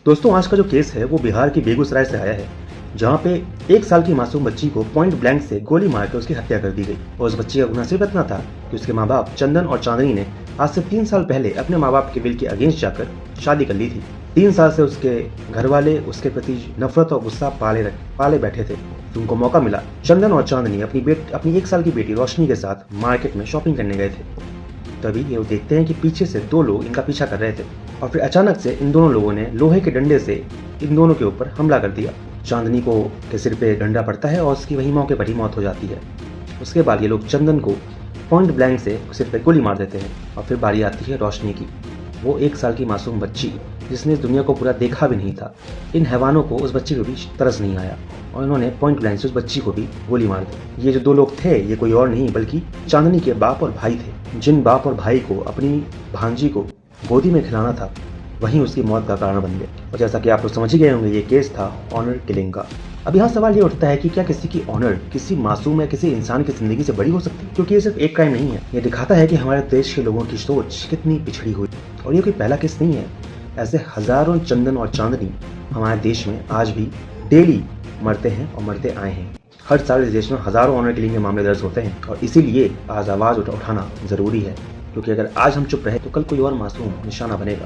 दोस्तों, आज का जो केस है वो बिहार के बेगूसराय से आया है, जहाँ पे 1 साल की मासूम बच्ची को पॉइंट ब्लैंक से गोली मारकर उसकी हत्या कर दी गई। और उस बच्ची का गुनाह सिर्फ इतना था कि उसके माँ बाप चंदन और चांदनी ने आज से 3 साल पहले अपने माँ बाप के विल के अगेंस्ट जाकर शादी कर ली थी। 3 साल से उसके घर वाले उसके प्रति नफरत और गुस्सा पाले बैठे थे। तो उनको मौका मिला। चंदन और चांदनी अपनी 1 साल की बेटी रोशनी के साथ मार्केट में शॉपिंग करने गए थे। तभी ये देखते हैं कि पीछे से 2 लोग इनका पीछा कर रहे थे और फिर अचानक से इन दोनों लोगों ने लोहे के डंडे से इन दोनों के ऊपर हमला कर दिया। चांदनी को के सिर पे डंडा पड़ता है और उसकी वही मौके पर ही मौत हो जाती है। उसके बाद ये लोग चंदन को पॉइंट ब्लैंक से सिर पे गोली मार देते हैं और फिर बारी आती है रोशनी की। वो 1 साल की मासूम बच्ची जिसने इस दुनिया को पूरा देखा भी नहीं था। इन हैवानों को उस बच्ची को भी तरस नहीं आया और इन्होंने पॉइंट ब्लैंक से उस बच्ची को भी गोली मार दी। ये जो 2 लोग थे ये कोई और नहीं बल्कि चांदनी के बाप और भाई थे। जिन बाप और भाई को अपनी भांजी को गोदी में खिलाना था वहीं उसकी मौत का कारण बन गया। और जैसा कि आप लोग समझ ही गए होंगे, ये केस था ऑनर किलिंग का। अब यहाँ सवाल ये उठता है कि क्या किसी की ऑनर किसी मासूम या किसी इंसान की जिंदगी से बड़ी हो सकती है? क्योंकि ये सिर्फ एक क्राइम नहीं है, ये दिखाता है कि हमारे देश के लोगों की सोच कितनी पिछड़ी हुई। और ये कोई पहला केस नहीं है, ऐसे हजारों चंदन और चांदनी हमारे देश में आज भी डेली मरते हैं और मरते आए हैं। हर साल इस देश में हजारों ऑनर किलिंग के मामले दर्ज होते हैं और इसीलिए आज आवाज उठाना जरूरी है, क्योंकि अगर आज हम चुप रहे तो कल कोई और मासूम निशाना बनेगा।